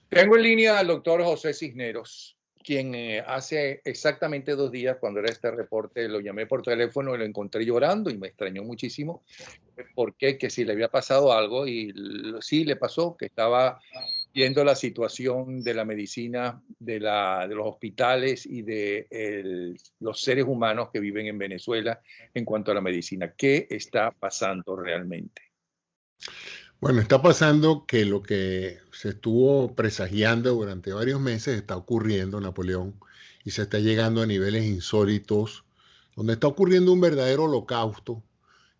Tengo en línea al doctor José Cisneros, quien hace exactamente 2 días, cuando era este reporte, lo llamé por teléfono y lo encontré llorando y me extrañó muchísimo. ¿Por qué? Que si le había pasado algo y sí le pasó, que estaba viendo la situación de la medicina, de los hospitales y de los seres humanos que viven en Venezuela en cuanto a la medicina. ¿Qué está pasando realmente? Bueno, está pasando que lo que se estuvo presagiando durante varios meses está ocurriendo, Napoleón, y se está llegando a niveles insólitos, donde está ocurriendo un verdadero holocausto,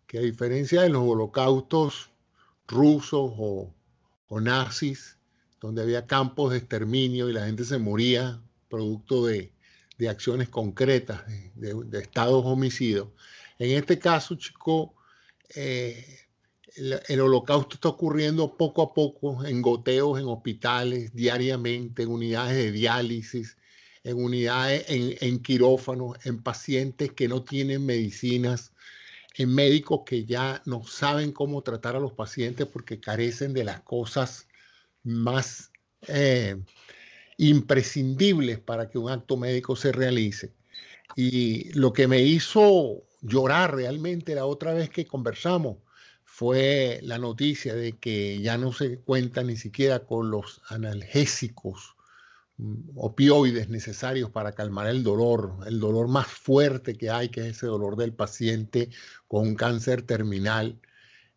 que a diferencia de los holocaustos rusos o nazis, donde había campos de exterminio y la gente se moría producto de acciones concretas, de estados homicidas. En este caso, chico, eh, el holocausto está ocurriendo poco a poco, en goteos, en hospitales, diariamente, en unidades de diálisis, en unidades, en quirófanos, en pacientes que no tienen medicinas, en médicos que ya no saben cómo tratar a los pacientes porque carecen de las cosas más imprescindibles para que un acto médico se realice. Y lo que me hizo llorar realmente la otra vez que conversamos fue la noticia de que ya no se cuenta ni siquiera con los analgésicos, opioides necesarios para calmar el dolor más fuerte que hay, que es ese dolor del paciente con un cáncer terminal,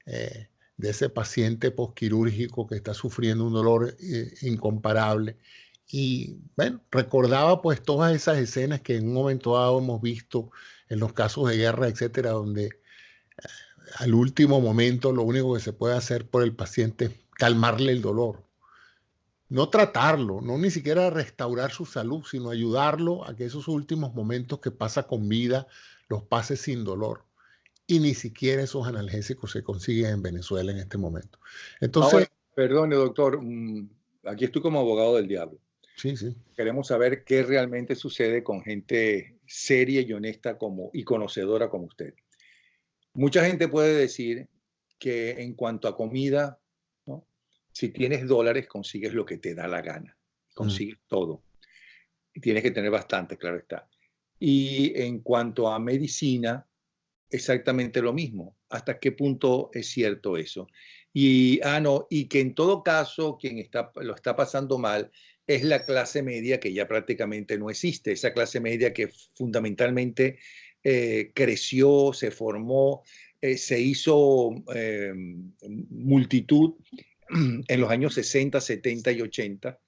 de ese paciente posquirúrgico que está sufriendo un dolor incomparable. Y bueno, recordaba pues todas esas escenas que en un momento dado hemos visto en los casos de guerra, etcétera, donde al último momento lo único que se puede hacer por el paciente es calmarle el dolor. No tratarlo, no ni siquiera restaurar su salud, sino ayudarlo a que esos últimos momentos que pasa con vida los pase sin dolor. Y ni siquiera esos analgésicos se consiguen en Venezuela en este momento. Ahora, Entonces, perdone, doctor, aquí estoy como abogado del diablo. sí, sí. Queremos saber qué realmente sucede con gente seria y honesta y conocedora como usted. Mucha gente puede decir que en cuanto a comida, ¿no? Si tienes dólares, consigues lo que te da la gana, consigues todo. Y tienes que tener bastante, claro está. Y en cuanto a medicina, exactamente lo mismo. ¿Hasta qué punto es cierto eso? No, y que en todo caso quien lo está pasando mal es la clase media que ya prácticamente no existe, esa clase media que fundamentalmente creció, se formó, se hizo multitud en los años 60, 70 y 80,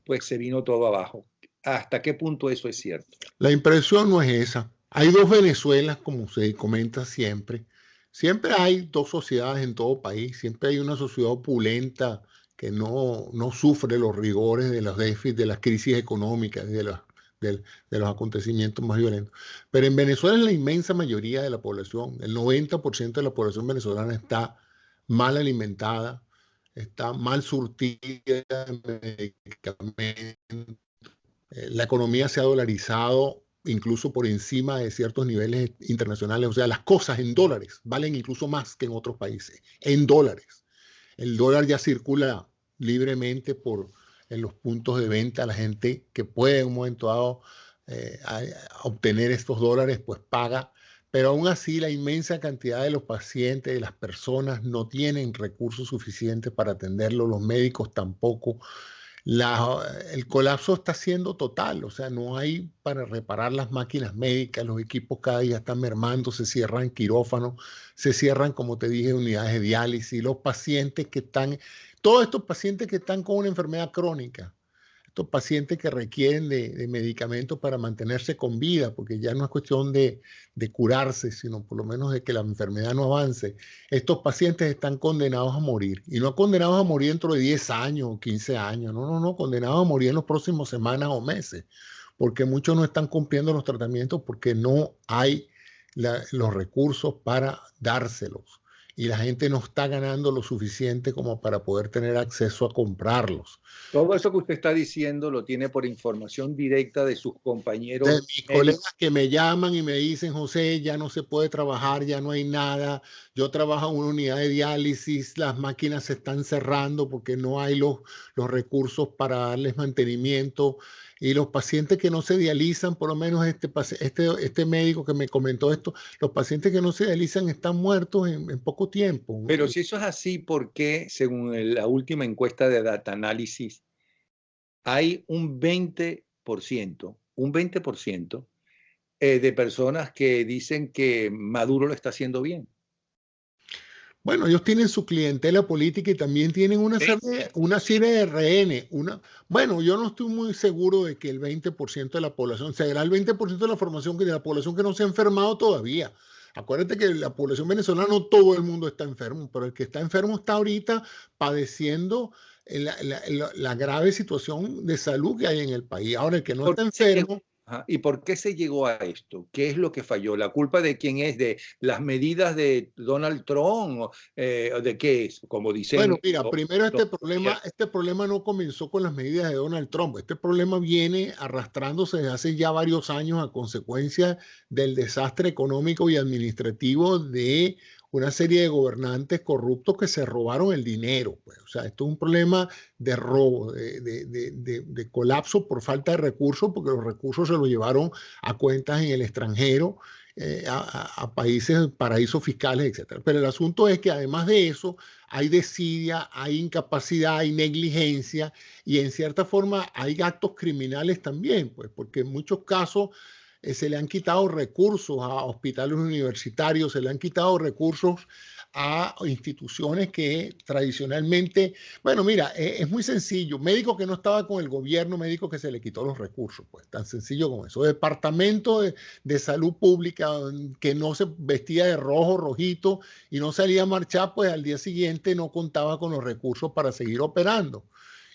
pues se vino todo abajo. ¿Hasta qué punto eso es cierto? La impresión no es esa. Hay dos Venezuelas, como se comenta siempre. Siempre hay dos sociedades en todo país. Siempre hay una sociedad opulenta que no sufre los rigores de los déficits, de las crisis económicas, de los acontecimientos más violentos. Pero en Venezuela la inmensa mayoría de la población, el 90% de la población venezolana está mal alimentada, está mal surtida de medicamentos. La economía se ha dolarizado incluso por encima de ciertos niveles internacionales. O sea, las cosas en dólares valen incluso más que en otros países, en dólares. El dólar ya circula libremente en los puntos de venta. La gente que puede en un momento dado obtener estos dólares, pues paga. Pero aún así, la inmensa cantidad de los pacientes, de las personas, no tienen recursos suficientes para atenderlo. Los médicos tampoco. El colapso está siendo total, o sea, no hay para reparar las máquinas médicas, los equipos cada día están mermando, se cierran quirófanos, se cierran, como te dije, unidades de diálisis, los pacientes que están, todos estos pacientes que están con una enfermedad crónica, estos pacientes que requieren de medicamentos para mantenerse con vida, porque ya no es cuestión de curarse, sino por lo menos de que la enfermedad no avance. Estos pacientes están condenados a morir, y no condenados a morir dentro de 10 años o 15 años, no, condenados a morir en los próximos semanas o meses, porque muchos no están cumpliendo los tratamientos porque no hay los recursos para dárselos. y la gente no está ganando lo suficiente como para poder tener acceso a comprarlos. Todo eso que usted está diciendo lo tiene por información directa de sus De compañeros mis médicos. colegas que me llaman y me dicen, José, ya no se puede trabajar, ya no hay nada. Yo trabajo en una unidad de diálisis, las máquinas se están cerrando porque no hay los recursos para darles mantenimiento. Y los pacientes que no se dializan, por lo menos este médico que me comentó esto, los pacientes que no se dializan están muertos en poco tiempo. Pero si eso es así, ¿por qué, según la última encuesta de Data Analysis, hay un 20% de personas que dicen que Maduro lo está haciendo bien? Bueno, ellos tienen su clientela política y también tienen una serie de rehenes. Bueno, yo no estoy muy seguro de que el 20% de la población, será el 20% de la formación de la población que no se ha enfermado todavía. Acuérdate que la población venezolana no todo el mundo está enfermo, pero el que está enfermo está ahorita padeciendo la grave situación de salud que hay en el país. Ahora, el que no ¿Por está qué se llegó? enfermo. Ajá. ¿Y por qué se llegó a esto? ¿Qué es lo que falló? ¿La culpa de quién es? ¿De las medidas de Donald Trump? ¿O de qué es? Como Bueno, dicen mira, primero los este problema no comenzó con las medidas de Donald Trump. Este problema viene arrastrándose desde hace ya varios años a consecuencia del desastre económico y administrativo de una serie de gobernantes corruptos que se robaron el dinero, pues. O sea, esto es un problema de robo, de colapso por falta de recursos, porque los recursos se los llevaron a cuentas en el extranjero, a países, paraísos fiscales, etcétera. Pero el asunto es que además de eso, hay desidia, hay incapacidad, hay negligencia y en cierta forma hay actos criminales también, pues, porque en muchos casos se le han quitado recursos a hospitales universitarios, se le han quitado recursos a instituciones que tradicionalmente, bueno, mira, es muy sencillo, médico que no estaba con el gobierno, médico que se le quitó los recursos, pues tan sencillo como eso, departamento de salud pública que no se vestía de rojo, rojito y no salía a marchar, pues al día siguiente no contaba con los recursos para seguir operando.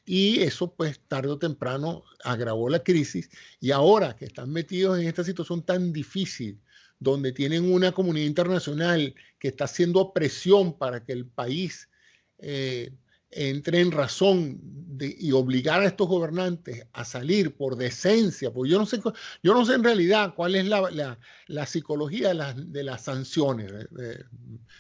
Y eso, pues, tarde o temprano agravó la crisis. Y ahora que están metidos en esta situación tan difícil, donde tienen una comunidad internacional que está haciendo presión para que el país eh, entre en razón y obligar a estos gobernantes a salir por decencia, porque yo no sé en realidad cuál es la psicología de las sanciones,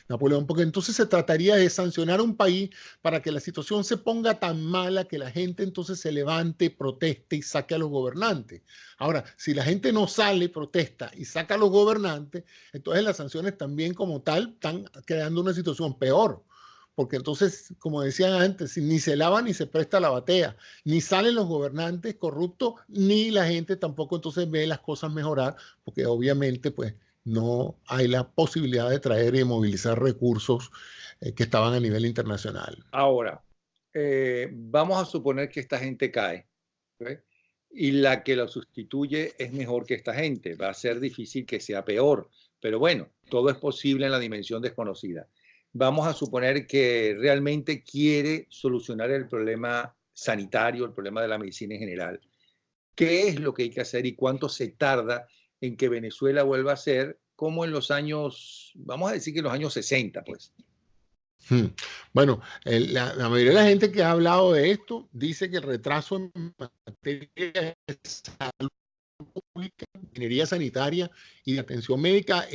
Napoleón, porque entonces se trataría de sancionar a un país para que la situación se ponga tan mala que la gente entonces se levante, proteste y saque a los gobernantes. Ahora, si la gente no sale, protesta y saca a los gobernantes, entonces las sanciones también como tal están creando una situación peor. Porque entonces, como decían antes, ni se lava ni se presta la batea, ni salen los gobernantes corruptos, ni la gente tampoco entonces ve las cosas mejorar, porque obviamente pues no hay la posibilidad de traer y movilizar recursos que estaban a nivel internacional. Ahora, vamos a suponer que esta gente cae, ¿ok? Y la que lo sustituye es mejor que esta gente. Va a ser difícil que sea peor, pero bueno, todo es posible en la dimensión desconocida. Vamos a suponer que realmente quiere solucionar el problema sanitario, el problema de la medicina en general. ¿Qué es lo que hay que hacer y cuánto se tarda en que Venezuela vuelva a ser como en los años, vamos a decir que en los años 60, pues? Bueno, la mayoría de la gente que ha hablado de esto dice que el retraso en materia de salud pública, ingeniería sanitaria y de atención médica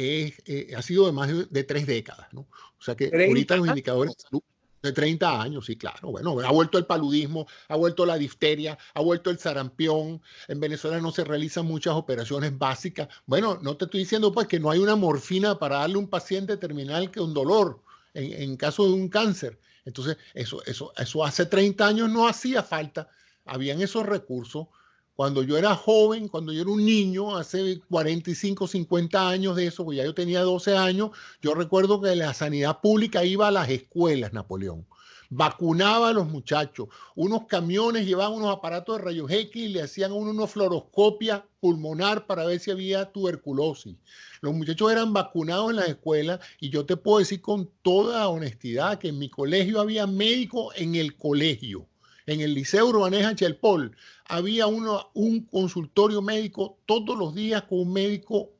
ha sido de más de 3 décadas, ¿no? O sea que ahorita los indicadores de salud de 30 años, sí, claro. Bueno, ha vuelto el paludismo, ha vuelto la difteria, ha vuelto el sarampión. En Venezuela no se realizan muchas operaciones básicas. Bueno, no te estoy diciendo pues que no hay una morfina para darle a un paciente terminal que un dolor en caso de un cáncer. Entonces, eso hace 30 años no hacía falta. Habían esos recursos. Cuando yo era joven, cuando yo era un niño, hace 45, 50 años de eso, pues ya yo tenía 12 años, yo recuerdo que la sanidad pública iba a las escuelas, Napoleón, vacunaba a los muchachos, unos camiones llevaban unos aparatos de rayos X y le hacían a uno una fluoroscopia pulmonar para ver si había tuberculosis. Los muchachos eran vacunados en las escuelas y yo te puedo decir con toda honestidad que en mi colegio había médicos en el colegio. En el Liceo Urbaneja Chelpol había un consultorio médico todos los días con un médico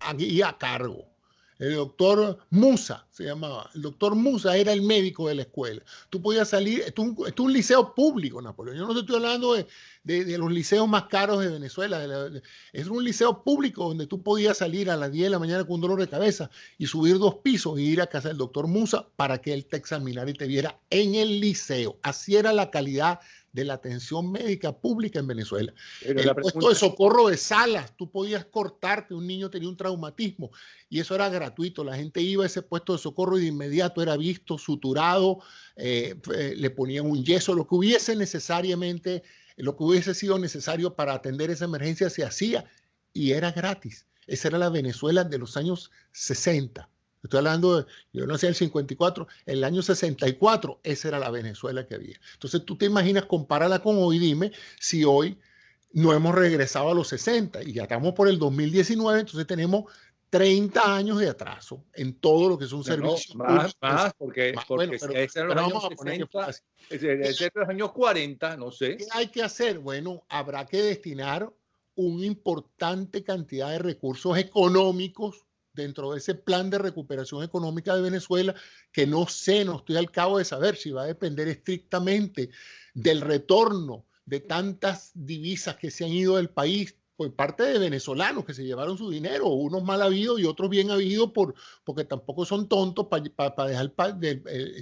aquí a cargo. El doctor Musa se llamaba. El doctor Musa era el médico de la escuela. Tú podías salir, esto es un liceo público, Napoleón. Yo no te estoy hablando de los liceos más caros de Venezuela. Es un liceo público donde tú podías salir a las 10 de la mañana con un dolor de cabeza y subir 2 pisos y ir a casa del doctor Musa para que él te examinara y te viera en el liceo. Así era la calidad de la atención médica pública en Venezuela. Pero el puesto de socorro de Salas, tú podías cortarte, un niño tenía un traumatismo y eso era gratuito. La gente iba a ese puesto de socorro y de inmediato era visto, suturado, le ponían un yeso, lo que hubiese sido necesario para atender esa emergencia se hacía y era gratis. Esa era la Venezuela de los años 60. Estoy hablando, yo nací en el 54, en el año 64, esa era la Venezuela que había. Entonces tú te imaginas, compárala con hoy, dime si hoy no hemos regresado a los 60 y ya estamos por el 2019, entonces tenemos 30 años de atraso en todo lo que es un servicio. Más, porque bueno, si ese era los años 60, ese es los años 40, no sé. ¿Qué hay que hacer? Bueno, habrá que destinar una importante cantidad de recursos económicos dentro de ese plan de recuperación económica de Venezuela, que no estoy al cabo de saber si va a depender estrictamente del retorno de tantas divisas que se han ido del país por parte de venezolanos que se llevaron su dinero, unos mal habidos y otros bien habidos porque tampoco son tontos para dejar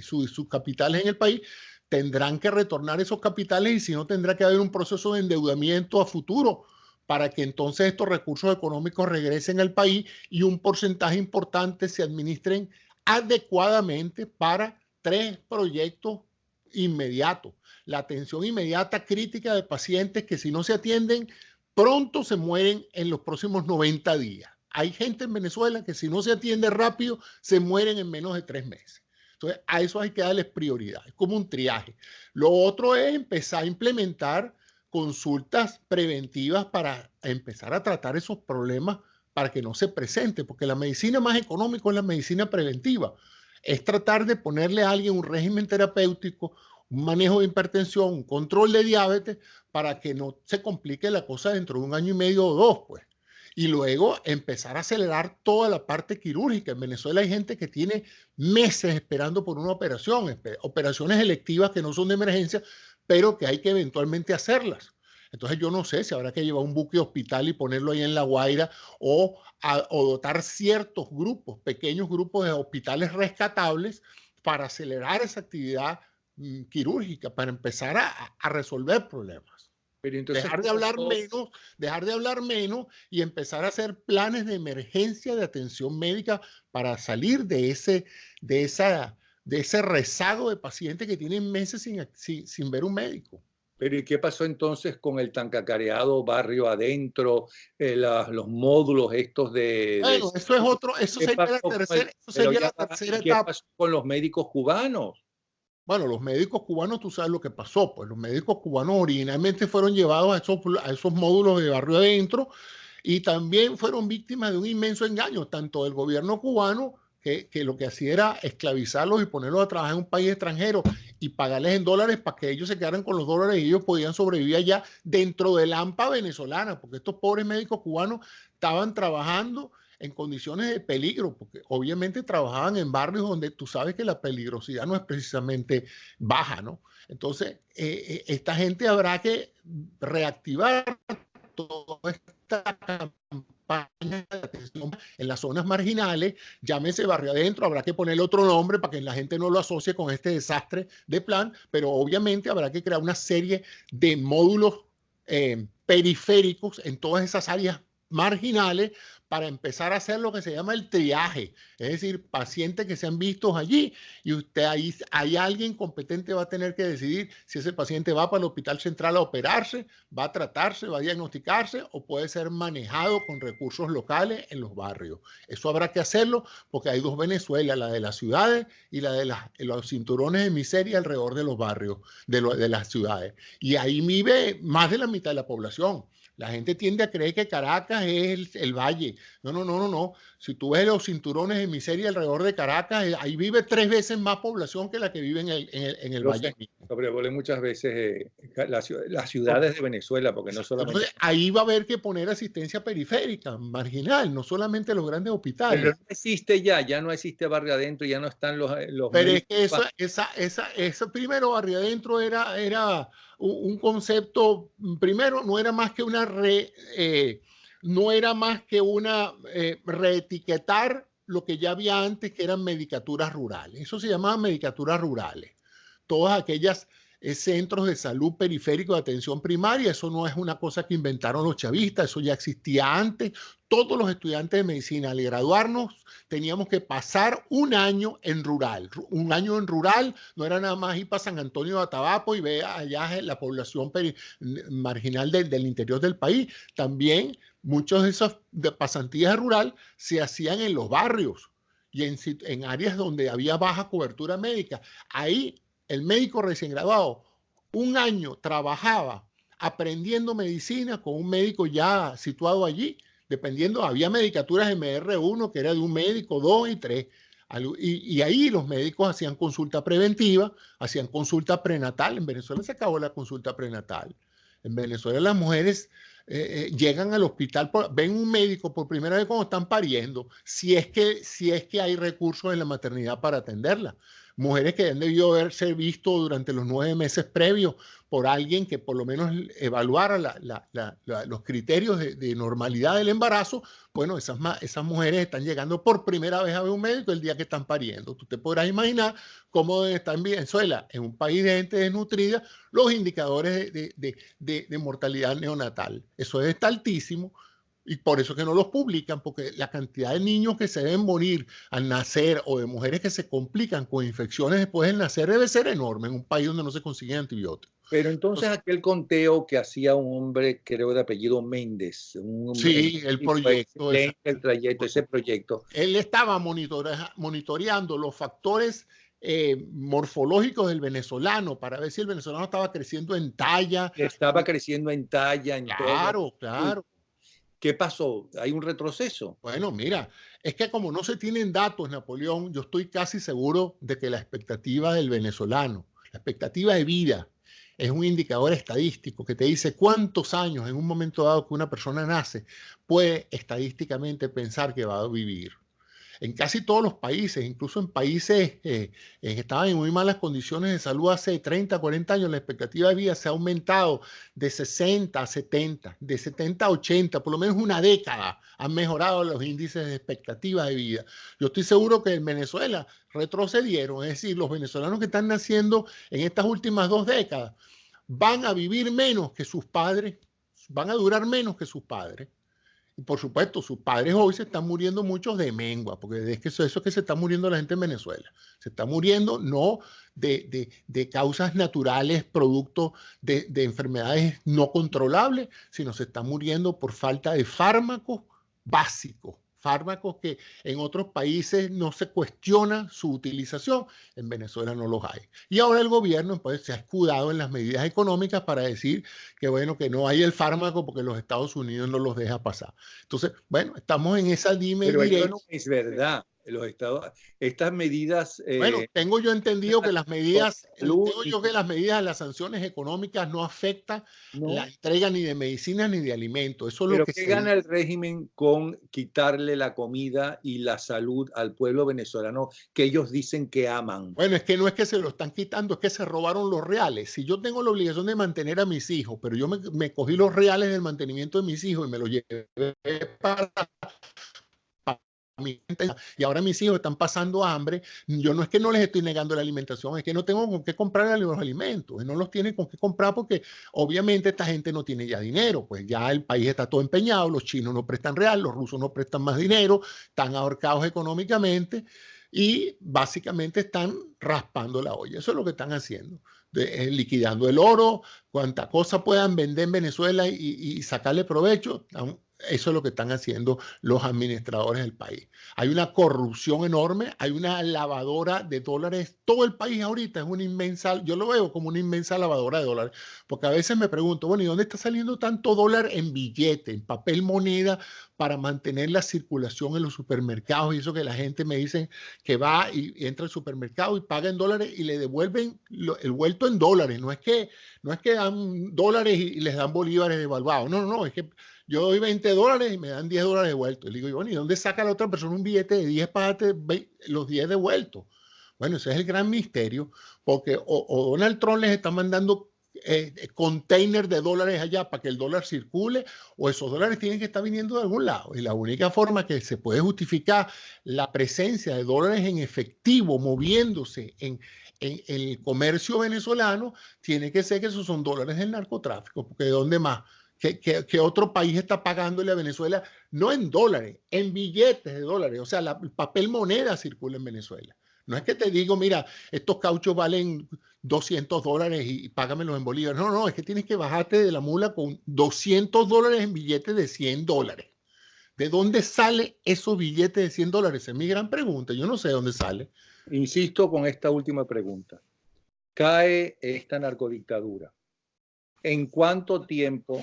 sus capitales en el país. Tendrán que retornar esos capitales y si no tendrá que haber un proceso de endeudamiento a futuro para que entonces estos recursos económicos regresen al país y un porcentaje importante se administren adecuadamente para 3 proyectos inmediatos. La atención inmediata crítica de pacientes que si no se atienden, pronto se mueren en los próximos 90 días. Hay gente en Venezuela que si no se atiende rápido, se mueren en menos de 3 meses. Entonces, a eso hay que darles prioridad. Es como un triaje. Lo otro es empezar a implementar consultas preventivas para empezar a tratar esos problemas para que no se presente, porque la medicina más económica es la medicina preventiva. Es tratar de ponerle a alguien un régimen terapéutico, un manejo de hipertensión, un control de diabetes, para que no se complique la cosa dentro de 1 año y medio o 2, pues. Y luego empezar a acelerar toda la parte quirúrgica. En Venezuela hay gente que tiene meses esperando por una operación, operaciones electivas que no son de emergencia, pero que hay que eventualmente hacerlas. Entonces yo no sé si habrá que llevar un buque hospital y ponerlo ahí en La Guaira o dotar ciertos grupos, pequeños grupos de hospitales rescatables para acelerar esa actividad quirúrgica, para empezar a resolver problemas. Pero entonces, dejar de hablar menos y empezar a hacer planes de emergencia de atención médica para salir de ese rezago de pacientes que tienen meses sin ver un médico. Pero ¿y qué pasó entonces con el tan cacareado barrio adentro, los módulos estos de... Bueno, eso es otro, eso sería la tercera etapa. ¿Qué pasó con los médicos cubanos? Bueno, los médicos cubanos, tú sabes lo que pasó, pues los médicos cubanos originalmente fueron llevados a esos módulos de barrio adentro y también fueron víctimas de un inmenso engaño, tanto del gobierno cubano, que lo que hacía era esclavizarlos y ponerlos a trabajar en un país extranjero y pagarles en dólares para que ellos se quedaran con los dólares y ellos podían sobrevivir allá dentro del AMPA venezolana, porque estos pobres médicos cubanos estaban trabajando en condiciones de peligro, porque obviamente trabajaban en barrios donde tú sabes que la peligrosidad no es precisamente baja, ¿no? Entonces, esta gente habrá que reactivar toda esta campaña de atención en las zonas marginales, llámese barrio adentro, habrá que ponerle otro nombre para que la gente no lo asocie con este desastre de plan, pero obviamente habrá que crear una serie de módulos periféricos en todas esas áreas marginales para empezar a hacer lo que se llama el triaje, es decir, pacientes que se han visto allí y usted ahí hay alguien competente va a tener que decidir si ese paciente va para el hospital central a operarse, va a tratarse, va a diagnosticarse o puede ser manejado con recursos locales en los barrios. Eso habrá que hacerlo porque hay 2 Venezuelas, la de las ciudades y la de los cinturones de miseria alrededor de los barrios, de las ciudades. Y ahí vive más de la mitad de la población. La gente tiende a creer que Caracas es el valle, No. Si tú ves los cinturones de miseria alrededor de Caracas, ahí vive 3 veces más población que la que vive en el Valle. Sobrevolé muchas veces las ciudades de Venezuela, porque no solamente... Entonces, ahí va a haber que poner asistencia periférica, marginal, no solamente los grandes hospitales. Pero no existe ya no existe barrio adentro, ya no están los Pero es que esa primero barrio adentro era un concepto, primero no era más que reetiquetar lo que ya había antes, que eran medicaturas rurales. Eso se llamaba medicaturas rurales. Todas aquellas centros de salud periféricos de atención primaria, eso no es una cosa que inventaron los chavistas, eso ya existía antes. Todos los estudiantes de medicina, al graduarnos, teníamos que pasar un año en rural. Un año en rural no era nada más ir para San Antonio de Atabapo y ver allá la población marginal del interior del país. También muchos de esas pasantías rural se hacían en los barrios y en áreas donde había baja cobertura médica. Ahí el médico recién graduado, un año trabajaba aprendiendo medicina con un médico ya situado allí, dependiendo, había medicaturas MR1 que era de un médico, 2 y 3, y ahí los médicos hacían consulta preventiva, hacían consulta prenatal. En Venezuela se acabó la consulta prenatal. En Venezuela las mujeres llegan al hospital, ven un médico por primera vez cuando están pariendo, si es que hay recursos en la maternidad para atenderla. Mujeres que han debido haberse visto durante los 9 meses previos por alguien que por lo menos evaluara los criterios de normalidad del embarazo. Bueno, esas mujeres están llegando por primera vez a ver un médico el día que están pariendo. Tú te podrás imaginar cómo está en Venezuela, en un país de gente desnutrida, los indicadores de mortalidad neonatal. Eso está altísimo. Y por eso que no los publican, porque la cantidad de niños que se deben morir al nacer o de mujeres que se complican con infecciones después del nacer debe ser enorme en un país donde no se consiguen antibióticos. Pero entonces aquel conteo que hacía un hombre, creo de apellido Méndez. Sí, el proyecto. El trayecto, ese proyecto. Él estaba monitoreando los factores morfológicos del venezolano para ver si el venezolano estaba creciendo en talla. Estaba creciendo en talla, en todo. Claro. ¿Qué pasó? ¿Hay un retroceso? Bueno, mira, es que como no se tienen datos, Napoleón, yo estoy casi seguro de que la expectativa del venezolano, la expectativa de vida, es un indicador estadístico que te dice cuántos años en un momento dado que una persona nace puede estadísticamente pensar que va a vivir. En casi todos los países, incluso en países que estaban en muy malas condiciones de salud hace 30, 40 años, la expectativa de vida se ha aumentado de 60 a 70, de 70 a 80, por lo menos una década han mejorado los índices de expectativa de vida. Yo estoy seguro que en Venezuela retrocedieron, es decir, los venezolanos que están naciendo en estas últimas 2 décadas van a vivir menos que sus padres, van a durar menos que sus padres. Y por supuesto, sus padres hoy se están muriendo muchos de mengua, porque es que eso es que se está muriendo la gente en Venezuela. Se está muriendo no de causas naturales, producto de enfermedades no controlables, sino se está muriendo por falta de fármacos básicos. Fármacos que en otros países no se cuestiona su utilización, en Venezuela no los hay. Y ahora el gobierno pues, se ha escudado en las medidas económicas para decir que bueno, que no hay el fármaco porque los Estados Unidos no los deja pasar. Entonces, bueno, estamos en esa dime Pero eso no es verdad. Estas medidas... bueno, tengo yo entendido que las medidas, las sanciones económicas no afectan la entrega ni de medicinas ni de alimentos. Eso es pero lo que ¿qué gana el régimen con quitarle la comida y la salud al pueblo venezolano que ellos dicen que aman? Bueno, es que no es que se lo están quitando, es que se robaron los reales. Si yo tengo la obligación de mantener a mis hijos, pero yo me cogí los reales del mantenimiento de mis hijos y me los llevé para y ahora mis hijos están pasando hambre, yo no es que no les estoy negando la alimentación, es que no tengo con qué comprar los alimentos, no los tienen con qué comprar porque obviamente esta gente no tiene ya dinero, pues ya el país está todo empeñado, los chinos no prestan real, los rusos no prestan más dinero, están ahorcados económicamente y básicamente están raspando la olla. Eso es lo que están haciendo, liquidando el oro, cuanta cosa puedan vender en Venezuela y sacarle provecho. eso es lo que están haciendo los administradores del país. Hay una corrupción enorme, hay una lavadora de dólares. Todo el país ahorita es una inmensa, yo lo veo como una inmensa lavadora de dólares, porque a veces me pregunto, bueno, ¿y dónde está saliendo tanto dólar en billete, en papel moneda, para mantener la circulación en los supermercados? Y eso que la gente me dice que va y entra al supermercado y paga en dólares y le devuelven el vuelto en dólares. No es que dan dólares y les dan bolívares devaluados. No, no, no, es que yo doy $20 y me dan $10 devueltos. Y digo, bueno, ¿y dónde saca la otra persona un billete de 10 para darte los 10 devueltos? Bueno, ese es el gran misterio, porque o Donald Trump les está mandando container de dólares allá para que el dólar circule, o esos dólares tienen que estar viniendo de algún lado. Y la única forma que se puede justificar la presencia de dólares en efectivo moviéndose en el comercio venezolano tiene que ser que esos son dólares del narcotráfico, porque ¿de dónde más? ¿Qué otro país está pagándole a Venezuela? No en dólares, en billetes de dólares. O sea, el papel moneda circula en Venezuela. No es que te digo, mira, estos cauchos valen $200 y págamelos en bolívares. No, no, es que tienes que bajarte de la mula con $200 en billetes de $100. ¿De dónde salen esos billetes de $100? Esa es mi gran pregunta. Yo no sé de dónde sale. Insisto con esta última pregunta. Cae esta narcodictadura. ¿En cuánto tiempo,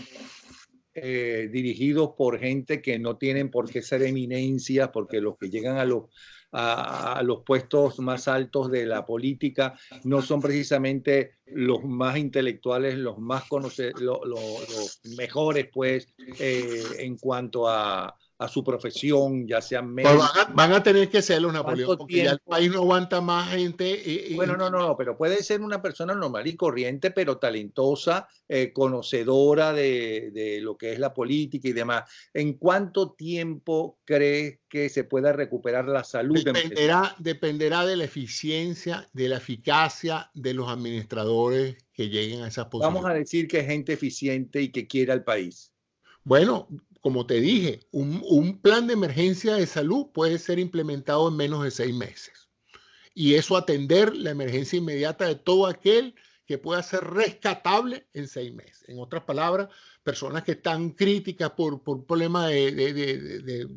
dirigidos por gente que no tienen por qué ser eminencias, porque los que llegan a los puestos más altos de la política no son precisamente los más intelectuales, los más los mejores, pues, en cuanto a su profesión, ya sean médicos? Pues van a tener que serlo, Napoleón, porque ya el país no aguanta más gente. Bueno, no, pero puede ser una persona normal y corriente, pero talentosa, conocedora de lo que es la política y demás. ¿En cuánto tiempo crees que se pueda recuperar la salud? Dependerá de la eficiencia, de la eficacia de los administradores que lleguen a esas posiciones. Vamos a decir que es gente eficiente y que quiera al país. Bueno, como te dije, un plan de emergencia de salud puede ser implementado en menos de 6 meses. Y eso atender la emergencia inmediata de todo aquel que pueda ser rescatable en 6 meses. En otras palabras, personas que están críticas por problemas de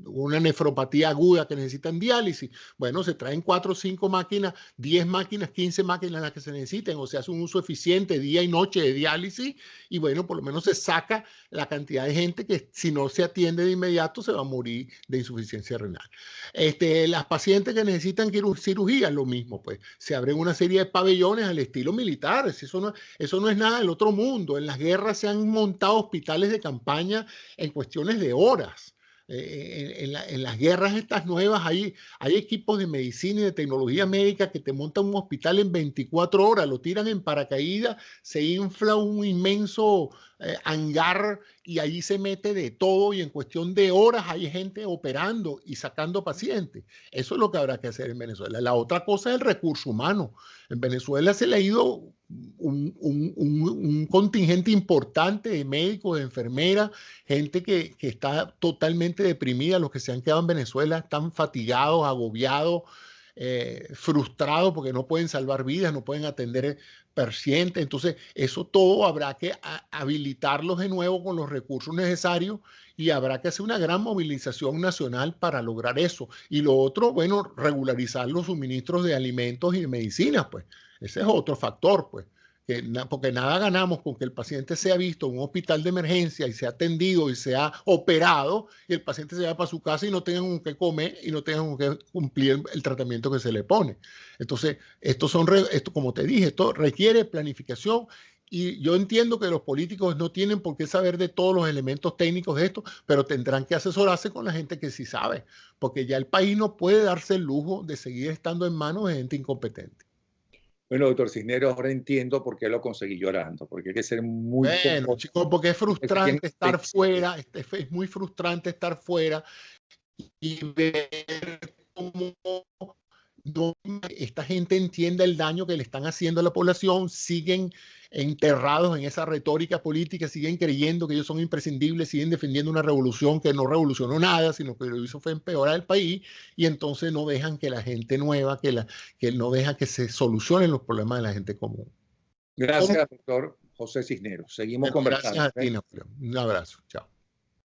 una nefropatía aguda que necesitan diálisis. Bueno, se traen 4 o 5 máquinas, 10 máquinas, 15 máquinas las que se necesiten, o se hace un uso eficiente día y noche de diálisis y bueno, por lo menos se saca la cantidad de gente que si no se atiende de inmediato se va a morir de insuficiencia renal. Las pacientes que necesitan cirugía, lo mismo, pues se abren una serie de pabellones al estilo militar. Eso no es nada del otro mundo. En las guerras se han montado hospitales de campaña en cuestiones de horas. En las guerras estas nuevas hay equipos de medicina y de tecnología médica que te montan un hospital en 24 horas, lo tiran en paracaídas, se infla un inmenso hangar y allí se mete de todo y en cuestión de horas hay gente operando y sacando pacientes. Eso es lo que habrá que hacer en Venezuela. La otra cosa es el recurso humano. En Venezuela se le ha ido un contingente importante de médicos, de enfermeras, gente que está totalmente deprimida. Los que se han quedado en Venezuela están fatigados, agobiados, frustrados porque no pueden salvar vidas, no pueden atender pacientes. Entonces, eso todo habrá que habilitarlos de nuevo con los recursos necesarios y habrá que hacer una gran movilización nacional para lograr eso. Y lo otro, bueno, regularizar los suministros de alimentos y de medicinas, pues. Ese es otro factor, pues. Porque nada ganamos con que el paciente sea visto en un hospital de emergencia y sea atendido y sea operado y el paciente se vaya para su casa y no tengan con qué comer y no tengan con qué cumplir el tratamiento que se le pone. Entonces, esto, como te dije, esto requiere planificación y yo entiendo que los políticos no tienen por qué saber de todos los elementos técnicos de esto, pero tendrán que asesorarse con la gente que sí sabe, porque ya el país no puede darse el lujo de seguir estando en manos de gente incompetente. Bueno, doctor Cisneros, ahora entiendo por qué lo conseguí llorando, porque hay que ser muy... Bueno, chicos, porque es frustrante estar fuera, es muy frustrante estar fuera y ver cómo esta gente entiende el daño que le están haciendo a la población, siguen enterrados en esa retórica política, siguen creyendo que ellos son imprescindibles, siguen defendiendo una revolución que no revolucionó nada, sino que lo hizo fue empeorar el país, y entonces no dejan que la gente nueva, que no deja que se solucionen los problemas de la gente común. Gracias, doctor José Cisneros. Seguimos conversando. Gracias a ti, Napoleón. Un abrazo. Chao.